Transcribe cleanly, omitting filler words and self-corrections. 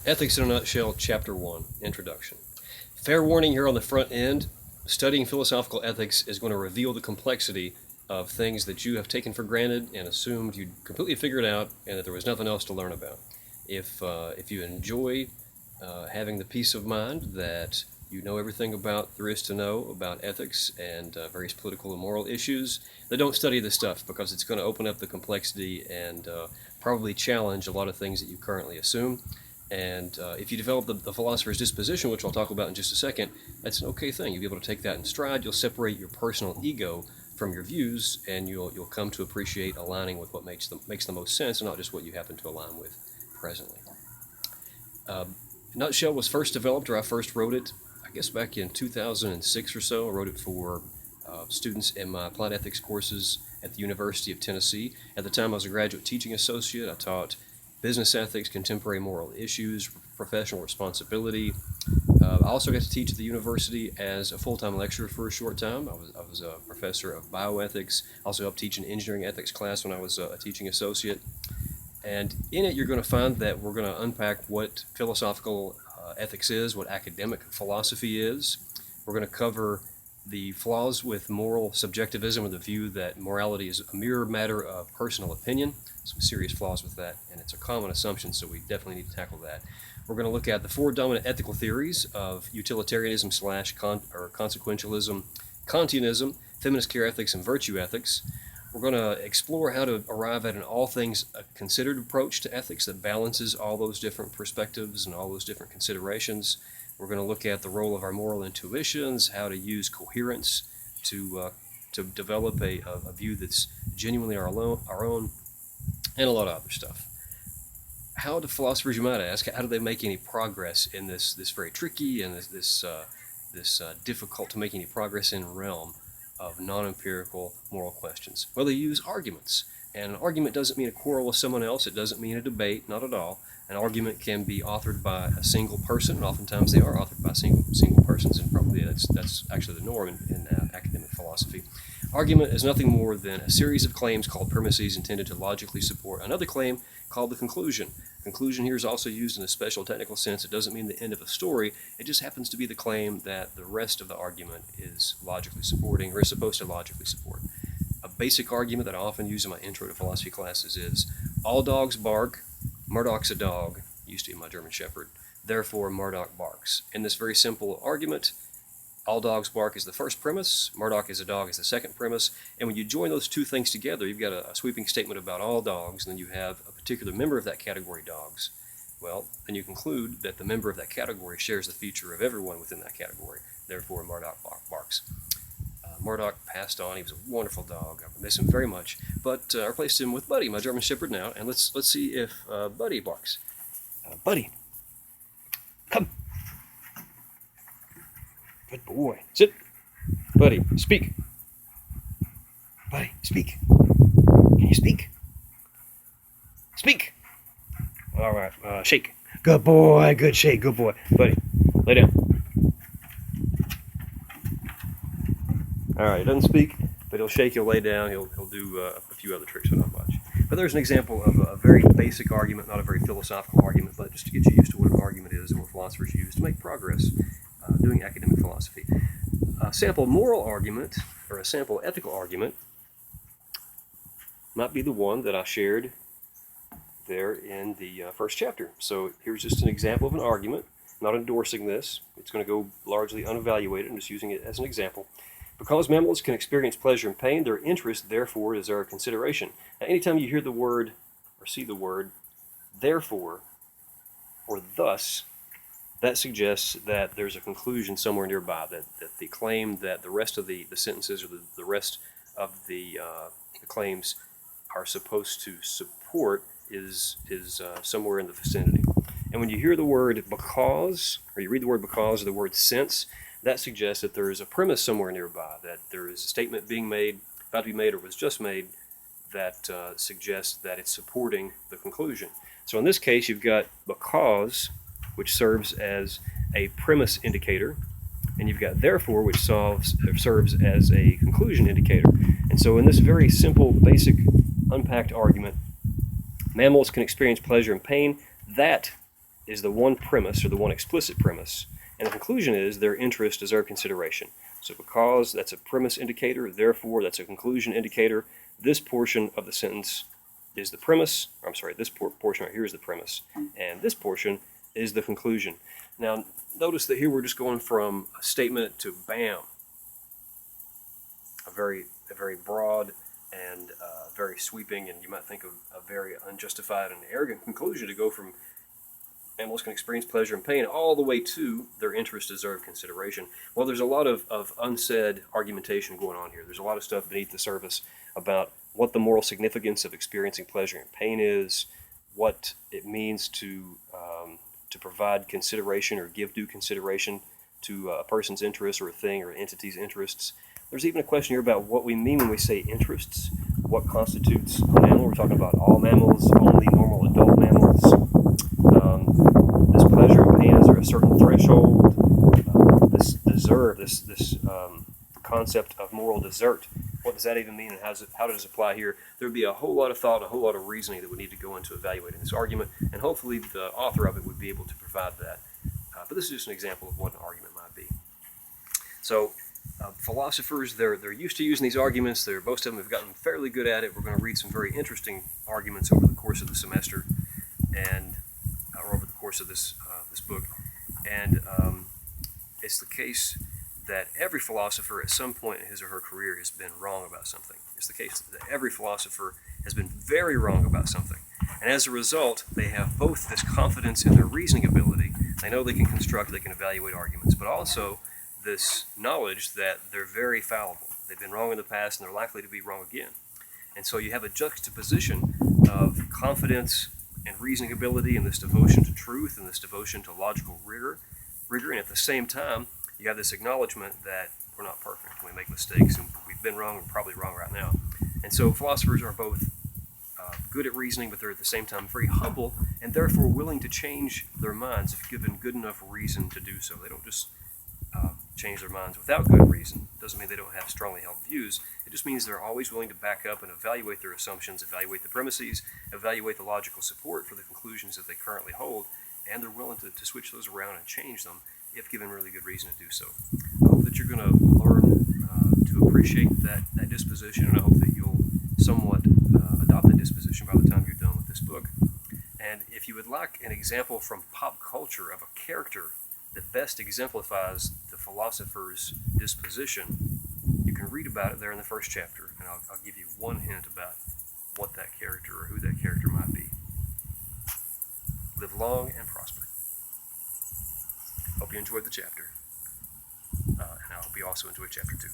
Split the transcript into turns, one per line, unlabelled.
Ethics in a Nutshell, Chapter 1, Introduction. Fair warning here on the front end, studying philosophical ethics is going to reveal the complexity of things that you have taken for granted and assumed you'd completely figured out and that there was nothing else to learn about. If you enjoy having the peace of mind that you know everything about there is to know about ethics and various political and moral issues, then don't study this stuff because it's going to open up the complexity and probably challenge a lot of things that you currently assume. And if you develop the philosopher's disposition, which I'll talk about in just a second, that's an okay thing. You'll be able to take that in stride. You'll separate your personal ego from your views, and you'll come to appreciate aligning with what makes the most sense, and not just what you happen to align with presently. Nutshell was first developed, or I first wrote it, I guess back in 2006 or so. I wrote it for students in my applied ethics courses at the University of Tennessee. At the time, I was a graduate teaching associate. I taught business ethics, contemporary moral issues, professional responsibility. I also got to teach at the university as a full-time lecturer for a short time. I was a professor of bioethics. I also helped teach an engineering ethics class when I was a teaching associate. And in it, you're going to find that we're going to unpack what philosophical ethics is, what academic philosophy is. We're going to cover the flaws with moral subjectivism, or the view that morality is a mere matter of personal opinion. Some serious flaws with that, and it's a common assumption, so we definitely need to tackle that. We're going to look at the four dominant ethical theories of utilitarianism or consequentialism, Kantianism, feminist care ethics, and virtue ethics. We're going to explore how to arrive at an all things considered approach to ethics that balances all those different perspectives and all those different considerations. We're going to look at the role of our moral intuitions, how to use coherence to develop a view that's genuinely our own, and a lot of other stuff. How do philosophers, you might ask, how do they make any progress in this very tricky and this difficult to make any progress in realm of non-empirical moral questions? Well, they use arguments. And an argument doesn't mean a quarrel with someone else. It doesn't mean a debate, not at all. An argument can be authored by a single person, and oftentimes they are authored by single persons, and probably that's actually the norm in academic philosophy. Argument is nothing more than a series of claims called premises intended to logically support another claim called the conclusion. Conclusion here is also used in a special technical sense. It doesn't mean the end of a story. It just happens to be the claim that the rest of the argument is logically supporting, or is supposed to logically support. A basic argument that I often use in my intro to philosophy classes is, all dogs bark, Murdoch's a dog, used to be my German Shepherd, therefore Murdoch barks. In this very simple argument, all dogs bark is the first premise, Murdoch is a dog is the second premise, and when you join those two things together, you've got a sweeping statement about all dogs, and then you have a particular member of that category, dogs. Well, then you conclude that the member of that category shares the feature of everyone within that category, therefore Murdoch barks. Murdoch passed on. He was a wonderful dog. I miss him very much. But I replaced him with Buddy, my German Shepherd now, and let's see if Buddy barks. Buddy, come. Good boy. Sit. Buddy, speak. Buddy, speak. Can you speak? Speak. All right. Shake. Good boy. Good shake. Good boy. Buddy, lay down. All right, he doesn't speak, but he'll shake, he'll lay down, he'll do a few other tricks, but not much. But there's an example of a very basic argument, not a very philosophical argument, but just to get you used to what an argument is and what philosophers use to make progress doing academic philosophy. A sample moral argument, or a sample ethical argument, might be the one that I shared there in the first chapter. So here's just an example of an argument. I'm not endorsing this. It's going to go largely unevaluated. I'm just using it as an example. Because mammals can experience pleasure and pain, their interest, therefore, is our consideration. Now, anytime you hear the word or see the word therefore or thus, that suggests that there's a conclusion somewhere nearby, that the claim that the rest of the sentences or the rest of the claims are supposed to support is somewhere in the vicinity. And when you hear the word because, or you read the word because or the word since, that suggests that there is a premise somewhere nearby, that there is a statement being made, about to be made, or was just made, that suggests that it's supporting the conclusion. So in this case, you've got because, which serves as a premise indicator, and you've got therefore, which serves as a conclusion indicator. And so in this very simple, basic, unpacked argument, mammals can experience pleasure and pain. That is the one premise or the one explicit premise, and the conclusion is their interests deserve consideration. So because that's a premise indicator, therefore that's a conclusion indicator, this portion of the sentence is the premise, or I'm sorry, this portion right here is the premise, and this portion is the conclusion. Now notice that here we're just going from a statement to bam, a very broad and very sweeping, and you might think of a very unjustified and arrogant conclusion to go from animals can experience pleasure and pain all the way to their interests deserve consideration. Well, there's a lot of unsaid argumentation going on here. There's a lot of stuff beneath the surface about what the moral significance of experiencing pleasure and pain is, what it means to provide consideration or give due consideration to a person's interests or a thing or an entity's interests. There's even a question here about what we mean when we say interests. What constitutes an animal? We're talking about all mammals, only normal adult mammals. This pleasure and pain, is there a certain threshold? This concept of moral desert, what does that even mean, and how does it apply here? There would be a whole lot of thought and a whole lot of reasoning that would need to go into evaluating this argument, and hopefully the author of it would be able to provide that. But this is just an example of what an argument might be. So philosophers, they're used to using these arguments. Most of them have gotten fairly good at it. We're going to read some very interesting arguments over the course of the semester, or over the course of this book. And it's the case that every philosopher at some point in his or her career has been wrong about something. It's the case that every philosopher has been very wrong about something. And as a result, they have both this confidence in their reasoning ability. They know they can construct, they can evaluate arguments, but also this knowledge that they're very fallible. They've been wrong in the past and they're likely to be wrong again. And so you have a juxtaposition of confidence and reasoning ability and this devotion to truth and this devotion to logical rigor, and at the same time, you have this acknowledgement that we're not perfect. We make mistakes, and we've been wrong, we're probably wrong right now. And so philosophers are both good at reasoning, but they're at the same time very humble, and therefore willing to change their minds if given good enough reason to do so. They don't just change their minds without good reason. It doesn't mean they don't have strongly held views. It just means they're always willing to back up and evaluate their assumptions, evaluate the premises, evaluate the logical support for the conclusions that they currently hold, and they're willing to switch those around and change them if given really good reason to do so. I hope that you're going to learn to appreciate that disposition, and I hope that you'll somewhat adopt that disposition by the time you're done with this book. And if you would like an example from pop culture of a character that best exemplifies the philosopher's disposition, you can read about it there in the first chapter, and I'll give you one hint about what that character or who that character might be. Live long and prosper. Hope you enjoyed the chapter, and I hope you also enjoyed chapter 2.